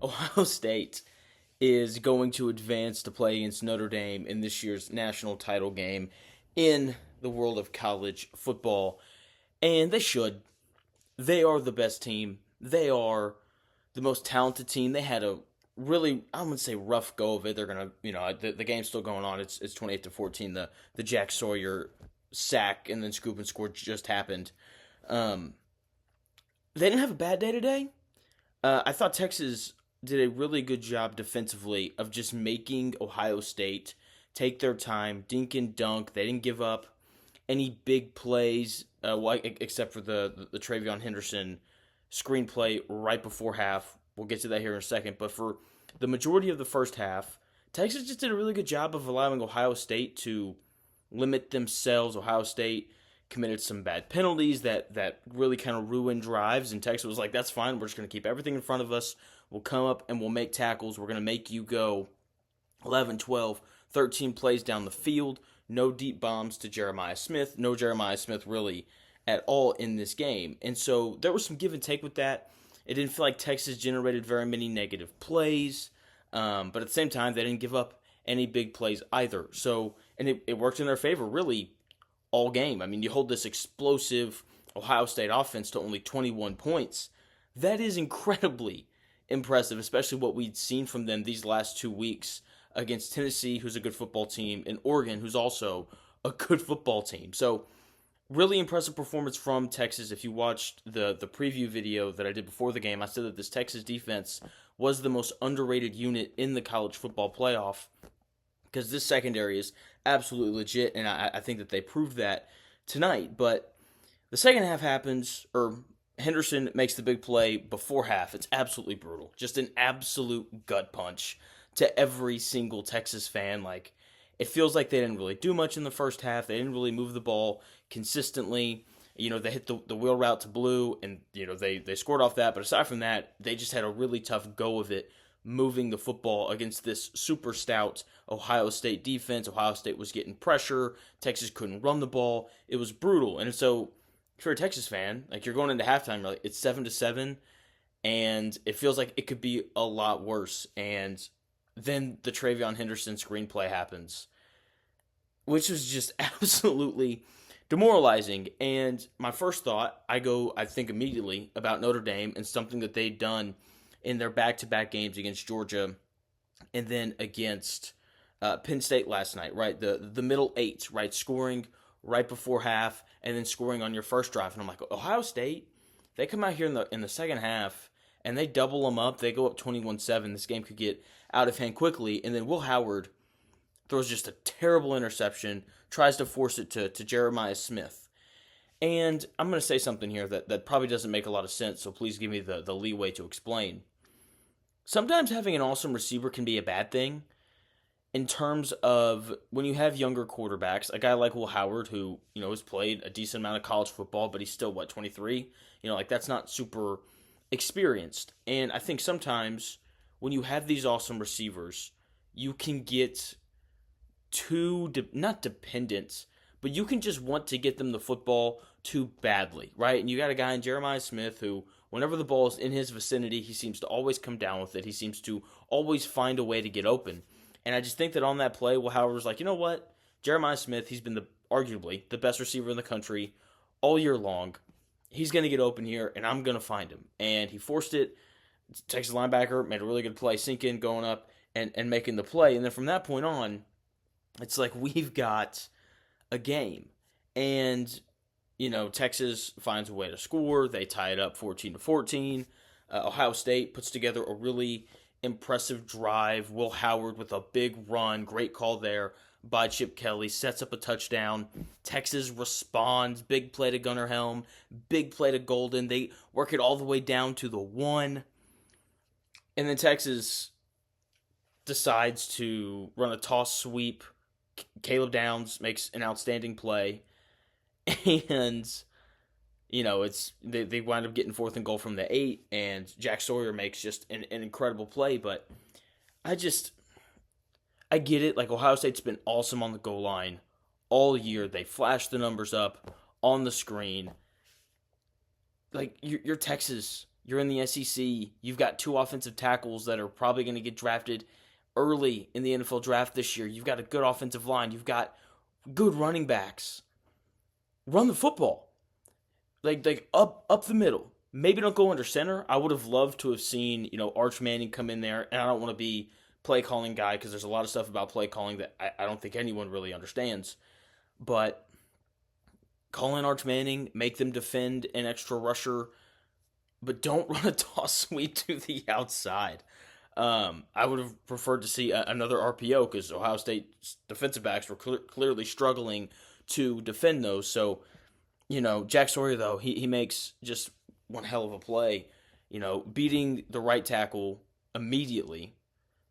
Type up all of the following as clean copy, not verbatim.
Ohio State is going to advance to play against Notre Dame in this year's national title game in the world of college football. And they should. They are the best team. They are the most talented team. They had a really, I wouldn't say rough go of it. They're gonna, the game's still going on. It's 28-14. The Jack Sawyer sack and then scoop and score just happened. Um, they didn't have a bad day today. I thought Texas did a really good job defensively of just making Ohio State take their time, dink and dunk. They didn't give up any big plays, except for the Travion Henderson screenplay right before half. We'll get to that here in a second. But for the majority of the first half, Texas just did a really good job of allowing Ohio State to limit themselves. Ohio State committed some bad penalties that really kind of ruined drives, and Texas was like, that's fine. We're just going to keep everything in front of us. We'll come up and we'll make tackles. We're going to make you go 11, 12, 13 plays down the field. No deep bombs to Jeremiah Smith. No Jeremiah Smith really at all in this game. And so there was some give and take with that. It didn't feel like Texas generated very many negative plays, but at the same time, they didn't give up any big plays either. So, and it worked in their favor, really, all game. I mean, you hold this explosive Ohio State offense to only 21 points. That is incredibly impressive, especially what we'd seen from them these last 2 weeks against Tennessee, who's a good football team, and Oregon, who's also a good football team. So, really impressive performance from Texas. If you watched the preview video that I did before the game, I said that this Texas defense was the most underrated unit in the college football playoff because this secondary is absolutely legit, and I think that they proved that tonight. But the second half happens, or Henderson makes the big play before half. It's absolutely brutal. Just an absolute gut punch to every single Texas fan. Like, it feels like they didn't really do much in the first half. They didn't really move the ball consistently. They hit the wheel route to Blue, and, they scored off that. But aside from that, they just had a really tough go of it moving the football against this super stout Ohio State defense. Ohio State was getting pressure. Texas couldn't run the ball. It was brutal. And so if you're a Texas fan, like, you're going into halftime, you're like, it's 7-7, and it feels like it could be a lot worse. And then the Travion Henderson screenplay happens, which was just absolutely demoralizing. And my first thought, I think immediately about Notre Dame and something that they'd done in their back-to-back games against Georgia and then against Penn State last night, right? The middle eight, right? Scoring right before half and then scoring on your first drive. And I'm like, Ohio State, they come out here in the second half and they double them up. They go up 21-7. This game could get out of hand quickly. And then Will Howard throws just a terrible interception, tries to force it to Jeremiah Smith. And I'm going to say something here that probably doesn't make a lot of sense, so please give me the leeway to explain. Sometimes having an awesome receiver can be a bad thing in terms of when you have younger quarterbacks, a guy like Will Howard, who, has played a decent amount of college football, but he's still, 23? That's not super experienced. And I think sometimes when you have these awesome receivers, you can get too, not dependent, but you can just want to get them the football too badly, right? And you got a guy in Jeremiah Smith who, whenever the ball is in his vicinity, he seems to always come down with it. He seems to always find a way to get open. And I just think that on that play, Will Howard was like, you know what? Jeremiah Smith, he's been arguably the best receiver in the country all year long. He's going to get open here, and I'm going to find him. And he forced it. Texas linebacker made a really good play, sink in, going up, and making the play. And then from that point on, it's like we've got a game. And, Texas finds a way to score. They tie it up 14-14. Ohio State puts together a really impressive drive. Will Howard with a big run. Great call there by Chip Kelly. Sets up a touchdown. Texas responds. Big play to Gunnar Helm. Big play to Golden. They work it all the way down to the 1. And then Texas decides to run a toss sweep. Caleb Downs makes an outstanding play. And, it's they wind up getting 4th and goal from the 8, and Jack Sawyer makes just an incredible play. But I get it. Like, Ohio State's been awesome on the goal line all year. They flash the numbers up on the screen. Like, you're Texas. You're in the SEC. You've got 2 offensive tackles that are probably going to get drafted early in the NFL draft this year. You've got a good offensive line. You've got good running backs. Run the football. Like up the middle. Maybe don't go under center. I would have loved to have seen, Arch Manning come in there, and I don't want to be play calling guy because there's a lot of stuff about play calling that I don't think anyone really understands. But call in Arch Manning, make them defend an extra rusher, but don't run a toss sweep to the outside. I would have preferred to see another RPO because Ohio State's defensive backs were clearly struggling to defend those. So, Jack Sawyer, though, he makes just one hell of a play, beating the right tackle immediately.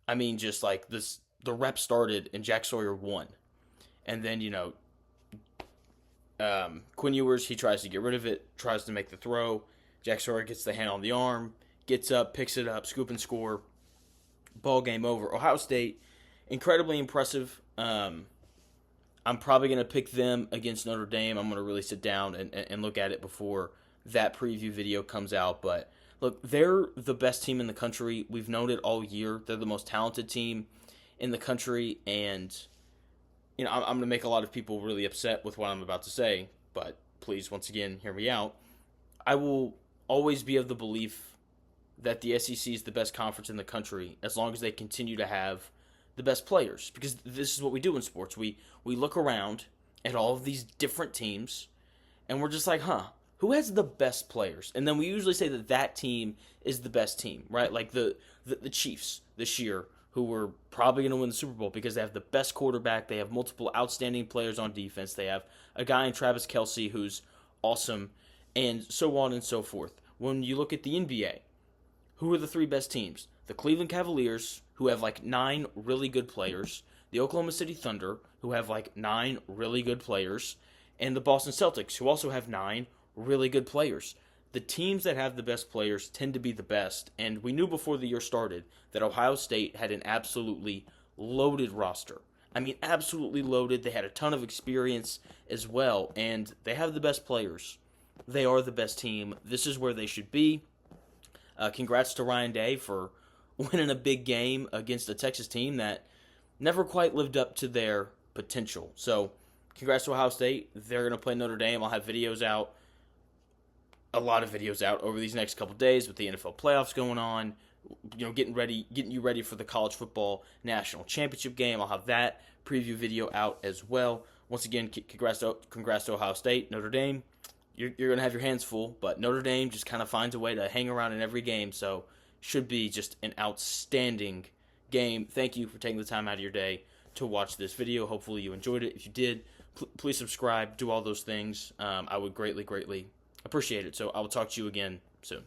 I mean, just like this, the rep started and Jack Sawyer won. And then, Quinn Ewers, he tries to get rid of it, tries to make the throw. Jack Sawyer gets the hand on the arm, gets up, picks it up, scoop and score. Ball game over. Ohio State, incredibly impressive. I'm probably going to pick them against Notre Dame. I'm going to really sit down and look at it before that preview video comes out. But look, they're the best team in the country. We've known it all year. They're the most talented team in the country. And, I'm going to make a lot of people really upset with what I'm about to say. But please, once again, hear me out. I will always be of the belief that the SEC is the best conference in the country as long as they continue to have the best players. Because this is what we do in sports. We look around at all of these different teams, and we're just like, who has the best players? And then we usually say that team is the best team, right? Like the Chiefs this year, who were probably going to win the Super Bowl because they have the best quarterback. They have multiple outstanding players on defense. They have a guy in Travis Kelce who's awesome, and so on and so forth. When you look at the NBA, who are the 3 best teams? The Cleveland Cavaliers, who have like 9 really good players. The Oklahoma City Thunder, who have like 9 really good players. And the Boston Celtics, who also have 9 really good players. The teams that have the best players tend to be the best. And we knew before the year started that Ohio State had an absolutely loaded roster. I mean, absolutely loaded. They had a ton of experience as well. And they have the best players. They are the best team. This is where they should be. Congrats to Ryan Day for winning a big game against a Texas team that never quite lived up to their potential. So, congrats to Ohio State. They're going to play Notre Dame. I'll have videos out, a lot of videos out over these next couple days with the NFL playoffs going on. Getting you ready for the college football national championship game. I'll have that preview video out as well. Once again, congrats to Ohio State, Notre Dame. You're going to have your hands full, but Notre Dame just kind of finds a way to hang around in every game, so should be just an outstanding game. Thank you for taking the time out of your day to watch this video. Hopefully you enjoyed it. If you did, please subscribe, do all those things. I would greatly, greatly appreciate it. So I will talk to you again soon.